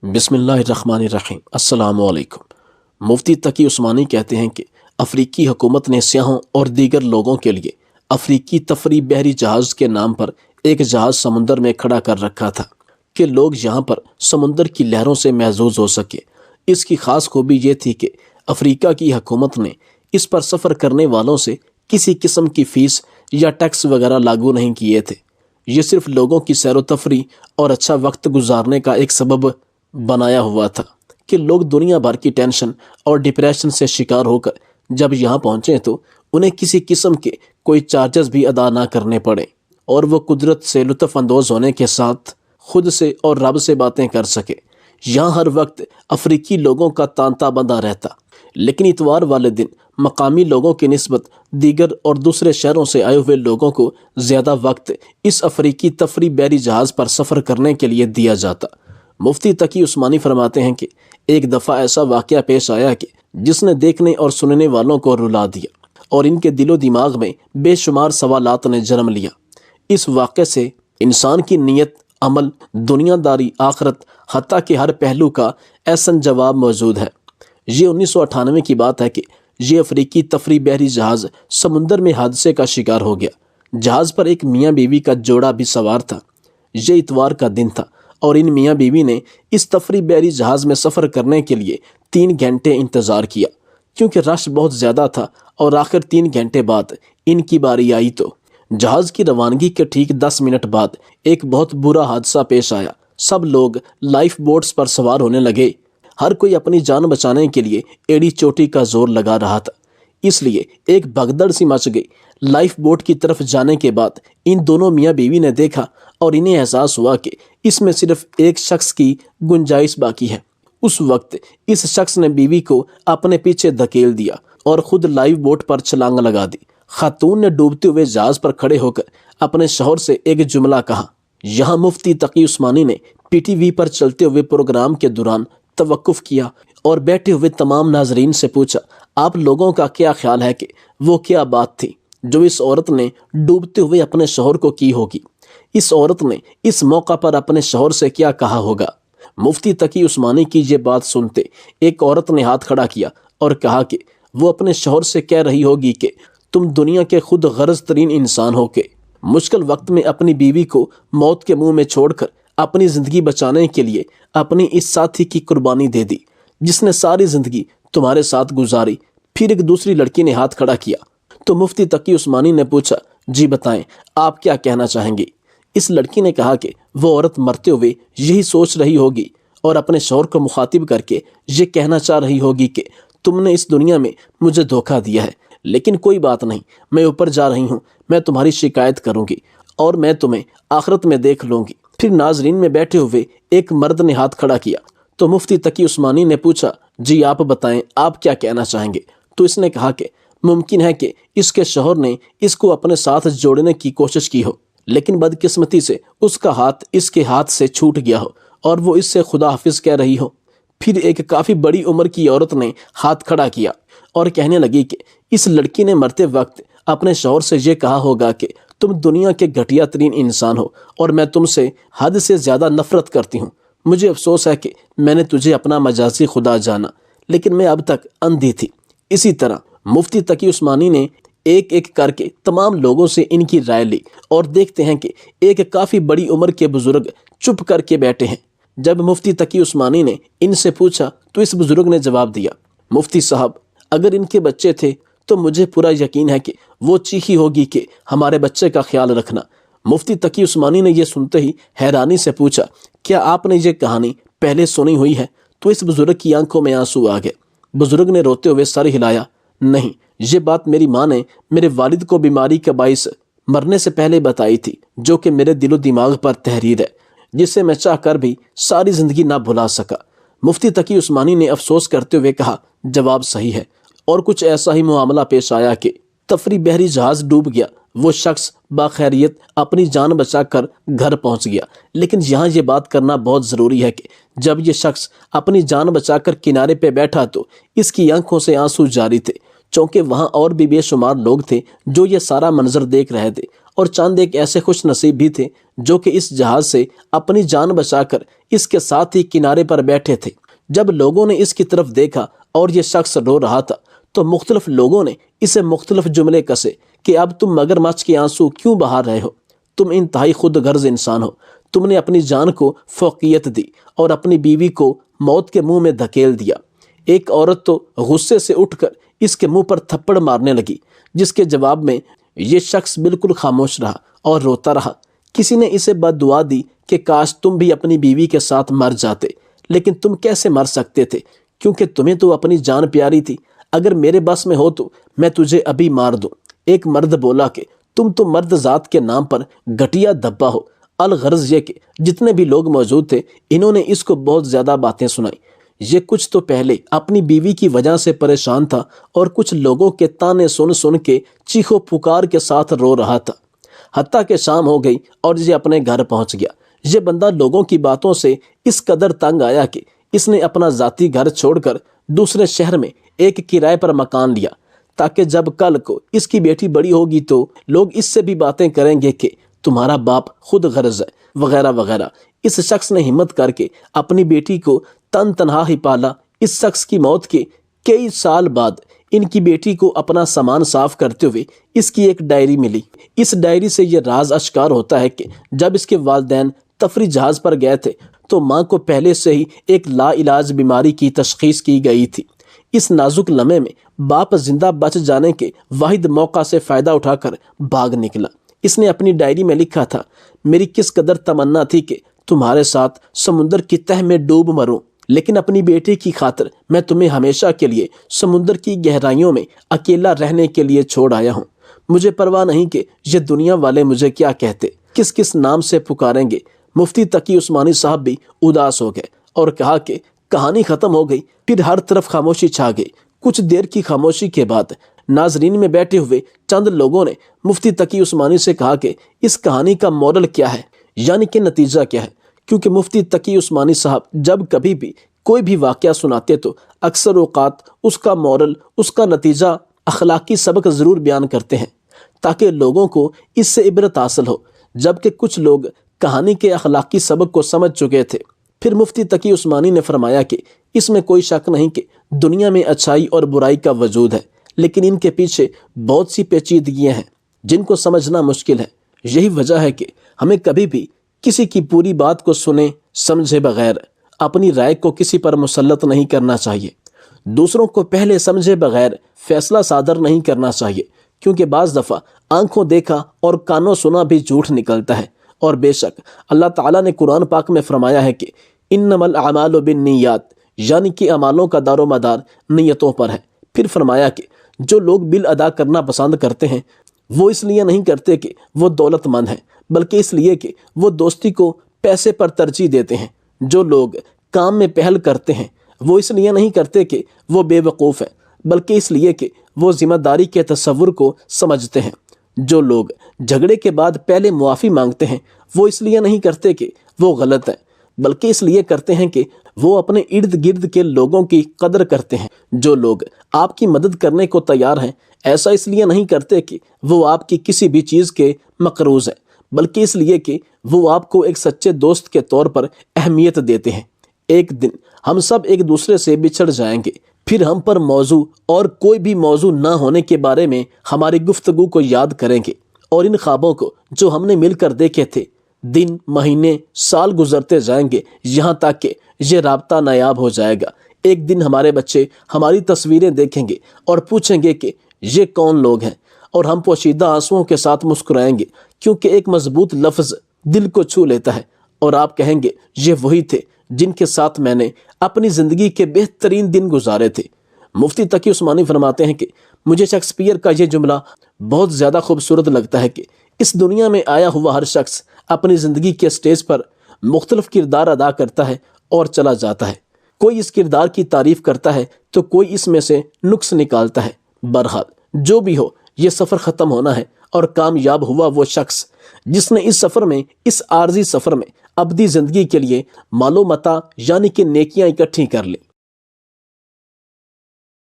بسم اللہ الرحمن الرحیم۔ السلام علیکم۔ مفتی تقی عثمانی کہتے ہیں کہ افریقی حکومت نے سیاحوں اور دیگر لوگوں کے لیے افریقی تفریح بحری جہاز کے نام پر ایک جہاز سمندر میں کھڑا کر رکھا تھا کہ لوگ یہاں پر سمندر کی لہروں سے محظوظ ہو سکے۔ اس کی خاص خوبی یہ تھی کہ افریقہ کی حکومت نے اس پر سفر کرنے والوں سے کسی قسم کی فیس یا ٹیکس وغیرہ لاگو نہیں کیے تھے۔ یہ صرف لوگوں کی سیر و تفریح اور اچھا وقت گزارنے کا ایک سبب بنایا ہوا تھا کہ لوگ دنیا بھر کی ٹینشن اور ڈپریشن سے شکار ہو کر جب یہاں پہنچیں تو انہیں کسی قسم کے کوئی چارجز بھی ادا نہ کرنے پڑیں اور وہ قدرت سے لطف اندوز ہونے کے ساتھ خود سے اور رب سے باتیں کر سکے۔ یہاں ہر وقت افریقی لوگوں کا تانتا بندہ رہتا، لیکن اتوار والے دن مقامی لوگوں کی نسبت دیگر اور دوسرے شہروں سے آئے ہوئے لوگوں کو زیادہ وقت اس افریقی تفریح بحری جہاز پر سفر کرنے کے لیے دیا جاتا۔ مفتی تقی عثمانی فرماتے ہیں کہ ایک دفعہ ایسا واقعہ پیش آیا کہ جس نے دیکھنے اور سننے والوں کو رلا دیا اور ان کے دل و دماغ میں بے شمار سوالات نے جنم لیا۔ اس واقعے سے انسان کی نیت، عمل، دنیا داری، آخرت، حتیٰ کہ ہر پہلو کا ایسن جواب موجود ہے۔ یہ 1998 کی بات ہے کہ یہ افریقی تفریح بحری جہاز سمندر میں حادثے کا شکار ہو گیا۔ جہاز پر ایک میاں بیوی کا جوڑا بھی سوار تھا۔ یہ اتوار کا دن تھا اور ان میاں بیوی نے اس تفریح بحری جہاز میں سفر کرنے کے لیے 3 گھنٹے انتظار کیا کیونکہ رش بہت زیادہ تھا، اور آخر 3 گھنٹے بعد ان کی باری آئی تو جہاز کی روانگی کے ٹھیک 10 منٹ بعد ایک بہت برا حادثہ پیش آیا۔ سب لوگ لائف بوٹس پر سوار ہونے لگے۔ ہر کوئی اپنی جان بچانے کے لیے ایڑی چوٹی کا زور لگا رہا تھا، اس لیے ایک بھگدڑ سی مچ گئی۔ لائف بوٹ کی طرف جانے کے بعد ان دونوں میاں بیوی نے دیکھا اور انہیں احساس ہوا کہ اس میں صرف ایک شخص کی گنجائش باقی ہے۔ اس وقت اس شخص نے بیوی کو اپنے پیچھے دھکیل دیا اور خود لائف بوٹ پر چھلانگ لگا دی۔ خاتون نے ڈوبتے ہوئے جہاز پر کھڑے ہو کر اپنے شوہر سے ایک جملہ کہا۔ یہاں مفتی تقی عثمانی نے پی ٹی وی پر چلتے ہوئے پروگرام کے دوران توقف کیا اور بیٹھے ہوئے تمام ناظرین سے پوچھا، آپ لوگوں کا کیا خیال ہے کہ وہ کیا بات تھی جو اس عورت نے ڈوبتے ہوئے اپنے شوہر کو کی ہوگی؟ اس عورت نے اس موقع پر اپنے شوہر سے کیا کہا ہوگا؟ مفتی تقی عثمانی کی یہ بات سنتے ایک عورت نے ہاتھ کھڑا کیا اور کہا کہ وہ اپنے شوہر سے کہہ رہی ہوگی کہ تم دنیا کے خود غرض ترین انسان ہو کے مشکل وقت میں اپنی بیوی کو موت کے منہ میں چھوڑ کر اپنی زندگی بچانے کے لیے اپنی اس ساتھی کی قربانی دے دی جس نے ساری زندگی تمہارے ساتھ گزاری۔ پھر ایک دوسری لڑکی نے ہاتھ کھڑا کیا تو مفتی تقی عثمانی نے پوچھا، جی بتائیں آپ کیا کہنا چاہیں گی؟ اس لڑکی نے کہا کہ وہ عورت مرتے ہوئے یہی سوچ رہی ہوگی اور اپنے شوہر کو مخاطب کر کے یہ کہنا چاہ رہی ہوگی کہ تم نے اس دنیا میں مجھے دھوکہ دیا ہے، لیکن کوئی بات نہیں، میں اوپر جا رہی ہوں، میں تمہاری شکایت کروں گی اور میں تمہیں آخرت میں دیکھ لوں گی۔ پھر ناظرین میں بیٹھے ہوئے ایک مرد نے ہاتھ کھڑا کیا تو مفتی تقی عثمانی نے پوچھا، جی آپ بتائیں آپ کیا کہنا چاہیں گے؟ تو اس نے کہا کہ ممکن ہے کہ اس کے شوہر نے اس کو اپنے ساتھ جوڑنے کی کوشش کی ہو، لیکن بدقسمتی سے اس کا ہاتھ اس کے ہاتھ سے چھوٹ گیا ہو اور وہ اس سے خدا حافظ کہہ رہی ہو۔ پھر ایک کافی بڑی عمر کی عورت نے ہاتھ کھڑا کیا اور کہنے لگی کہ اس لڑکی نے مرتے وقت اپنے شوہر سے یہ کہا ہوگا کہ تم دنیا کے گھٹیا ترین انسان ہو اور میں تم سے حد سے زیادہ نفرت کرتی ہوں۔ مجھے افسوس ہے کہ میں نے تجھے اپنا مجازی خدا جانا، لیکن میں اب تک اندھی تھی۔ اسی طرح مفتی تقی عثمانی نے ایک ایک کر کے تمام لوگوں سے ان کی رائے لی اور دیکھتے ہیں کہ ایک کافی بڑی عمر کے بزرگ چپ کر کے بیٹھے ہیں۔ جب مفتی تقی عثمانی نے ان سے پوچھا تو اس بزرگ نے جواب دیا، مفتی صاحب اگر ان کے بچے تھے تو مجھے پورا یقین ہے کہ وہ چیخی ہوگی کہ ہمارے بچے کا خیال رکھنا۔ مفتی تقی عثمانی نے یہ سنتے ہی حیرانی سے پوچھا، کیا آپ نے یہ کہانی پہلے سنی ہوئی ہے؟ تو اس بزرگ کی آنکھوں میں آنسو آ گئے۔ بزرگ نے روتے ہوئے سر ہلایا، نہیں، یہ بات میری ماں نے میرے والد کو بیماری کا باعث مرنے سے پہلے بتائی تھی، جو کہ میرے دل و دماغ پر تحریر ہے، جسے میں چاہ کر بھی ساری زندگی نہ بھلا سکا۔ مفتی تقی عثمانی نے افسوس کرتے ہوئے کہا، جواب صحیح ہے۔ اور کچھ ایسا ہی معاملہ پیش آیا کہ تفریح بحری جہاز ڈوب گیا۔ وہ شخص باخیریت اپنی جان بچا کر گھر پہنچ گیا، لیکن یہاں یہ بات کرنا بہت ضروری ہے کہ جب یہ شخص اپنی جان بچا کر کنارے پہ بیٹھا تو اس کی آنکھوں سے آنسو جاری تھے، چونکہ وہاں اور بھی بے شمار لوگ تھے جو یہ سارا منظر دیکھ رہے تھے اور چند ایک ایسے خوش نصیب بھی تھے جو کہ اس جہاز سے اپنی جان بچا کر اس کے ساتھ ہی کنارے پر بیٹھے تھے۔ جب لوگوں نے اس کی طرف دیکھا اور یہ شخص رو رہا تھا تو مختلف لوگوں نے اسے مختلف جملے کسے کہ اب تم مگرمچھ کے آنسو کیوں بہا رہے ہو؟ تم انتہائی خود غرض انسان ہو۔ تم نے اپنی جان کو فوقیت دی اور اپنی بیوی کو موت کے منہ میں دھکیل دیا۔ ایک عورت تو غصے سے اٹھ کر اس کے منہ پر تھپڑ مارنے لگی، جس کے جواب میں یہ شخص بالکل خاموش رہا اور روتا رہا۔ کسی نے اسے بد دعا دی کہ کاش تم بھی اپنی بیوی کے ساتھ مر جاتے، لیکن تم کیسے مر سکتے تھے کیونکہ تمہیں تو اپنی جان پیاری تھی۔ اگر میرے بس میں ہو تو میں تجھے ابھی مار دوں۔ ایک مرد بولا کہ تم تو مرد ذات کے نام پر گھٹیا دھبا ہو۔ الغرض یہ کہ جتنے بھی لوگ موجود تھے انہوں نے اس کو بہت زیادہ باتیں سنائیں۔ یہ کچھ تو پہلے اپنی بیوی کی وجہ سے پریشان تھا اور کچھ لوگوں کے تانے سن سن کے چیخو پکار کے ساتھ رو رہا تھا، حتیٰ کہ شام ہو گئی اور یہ اپنے گھر پہنچ گیا۔ یہ بندہ لوگوں کی باتوں سے اس قدر تنگ آیا کہ اس نے اپنا ذاتی گھر چھوڑ کر دوسرے شہر میں ایک کرائے پر مکان لیا، تاکہ جب کل کو اس کی بیٹی بڑی ہوگی تو لوگ اس سے بھی باتیں کریں گے کہ تمہارا باپ خود غرض ہے وغیرہ وغیرہ۔ اس شخص نے ہمت کر کے اپنی بیٹی کو تن تنہا ہی پالا۔ اس شخص کی موت کے کئی سال بعد ان کی بیٹی کو اپنا سامان صاف کرتے ہوئے اس کی ایک ڈائری ملی۔ اس ڈائری سے یہ راز اشکار ہوتا ہے کہ جب اس کے والدین تفریح جہاز پر گئے تھے تو ماں کو پہلے سے ہی ایک لا علاج بیماری کی تشخیص کی گئی تھی۔ اس نازک لمحے میں باپ زندہ بچ جانے کے واحد موقع سے فائدہ اٹھا کر بھاگ نکلا۔ اس نے اپنی ڈائری میں لکھا تھا، میری کس قدر تمنا تھی کہ تمہارے ساتھ سمندر کی تہ میں ڈوب مروں، لیکن اپنی بیٹی کی خاطر میں تمہیں ہمیشہ کے لیے سمندر کی گہرائیوں میں اکیلا رہنے کے لیے چھوڑ آیا ہوں۔ مجھے پرواہ نہیں کہ یہ دنیا والے مجھے کیا کہتے، کس کس نام سے پکاریں گے۔ مفتی تقی عثمانی صاحب بھی اداس ہو گئے اور کہا کہ کہانی ختم ہو گئی۔ پھر ہر طرف خاموشی چھا گئی۔ کچھ دیر کی خاموشی کے بعد ناظرین میں بیٹھے ہوئے چند لوگوں نے مفتی تقی عثمانی سے کہا کہ اس کہانی کا مورل کیا ہے، یعنی کہ نتیجہ کیا ہے، کیونکہ مفتی تقی عثمانی صاحب جب کبھی بھی کوئی بھی واقعہ سناتے تو اکثر اوقات اس کا مورل، اس کا نتیجہ، اخلاقی سبق ضرور بیان کرتے ہیں تاکہ لوگوں کو اس سے عبرت حاصل ہو۔ جبکہ کچھ لوگ کہانی کے اخلاقی سبق کو سمجھ چکے تھے۔ پھر مفتی تقی عثمانی نے فرمایا کہ اس میں کوئی شک نہیں کہ دنیا میں اچھائی اور برائی کا وجود ہے، لیکن ان کے پیچھے بہت سی پیچیدگیاں ہیں جن کو سمجھنا مشکل ہے۔ یہی وجہ ہے کہ ہمیں کبھی بھی کسی کی پوری بات کو سنے سمجھے بغیر اپنی رائے کو کسی پر مسلط نہیں کرنا چاہیے۔ دوسروں کو پہلے سمجھے بغیر فیصلہ صادر نہیں کرنا چاہیے، کیونکہ بعض دفعہ آنکھوں دیکھا اور کانوں سنا بھی جھوٹ نکلتا ہے۔ اور بے شک اللہ تعالیٰ نے قرآن پاک میں فرمایا ہے کہ انما الاعمال بالنیات، یعنی کہ اعمالوں کا دار و مدار نیتوں پر ہے۔ پھر فرمایا کہ جو لوگ بل ادا کرنا پسند کرتے ہیں وہ اس لیے نہیں کرتے کہ وہ دولت مند ہیں، بلکہ اس لیے کہ وہ دوستی کو پیسے پر ترجیح دیتے ہیں۔ جو لوگ کام میں پہل کرتے ہیں وہ اس لیے نہیں کرتے کہ وہ بے وقوف ہیں، بلکہ اس لیے کہ وہ ذمہ داری کے تصور کو سمجھتے ہیں۔ جو لوگ جھگڑے کے بعد پہلے معافی مانگتے ہیں وہ اس لیے نہیں کرتے کہ وہ غلط ہیں، بلکہ اس لیے کرتے ہیں کہ وہ اپنے ارد گرد کے لوگوں کی قدر کرتے ہیں۔ جو لوگ آپ کی مدد کرنے کو تیار ہیں ایسا اس لیے نہیں کرتے کہ وہ آپ کی کسی بھی چیز کے مقروض ہیں، بلکہ اس لیے کہ وہ آپ کو ایک سچے دوست کے طور پر اہمیت دیتے ہیں۔ ایک دن ہم سب ایک دوسرے سے بچھڑ جائیں گے، پھر ہم پر موضوع اور کوئی بھی موضوع نہ ہونے کے بارے میں ہماری گفتگو کو یاد کریں گے اور ان خوابوں کو جو ہم نے مل کر دیکھے تھے۔ دن، مہینے، سال گزرتے جائیں گے یہاں تک کہ یہ رابطہ نایاب ہو جائے گا۔ ایک دن ہمارے بچے ہماری تصویریں دیکھیں گے اور پوچھیں گے کہ یہ کون لوگ ہیں، اور ہم پوشیدہ آنسوؤں کے ساتھ مسکرائیں گے، کیونکہ ایک مضبوط لفظ دل کو چھو لیتا ہے، اور آپ کہیں گے یہ وہی تھے جن کے ساتھ میں نے اپنی زندگی کے بہترین دن گزارے تھے۔ مفتی تقی عثمانی فرماتے ہیں کہ مجھے شیکسپیئر کا یہ جملہ بہت زیادہ خوبصورت لگتا ہے کہ اس دنیا میں آیا ہوا ہر شخص اپنی زندگی کے سٹیج پر مختلف کردار ادا کرتا ہے اور چلا جاتا ہے۔ کوئی اس کردار کی تعریف کرتا ہے تو کوئی اس میں سے نقص نکالتا ہے۔ بہرحال جو بھی ہو، یہ سفر ختم ہونا ہے، اور کامیاب ہوا وہ شخص جس نے اس سفر میں، اس عارضی سفر میں ابدی زندگی کے لیے مال و متاع یعنی کہ نیکیاں اکٹھی کر لی۔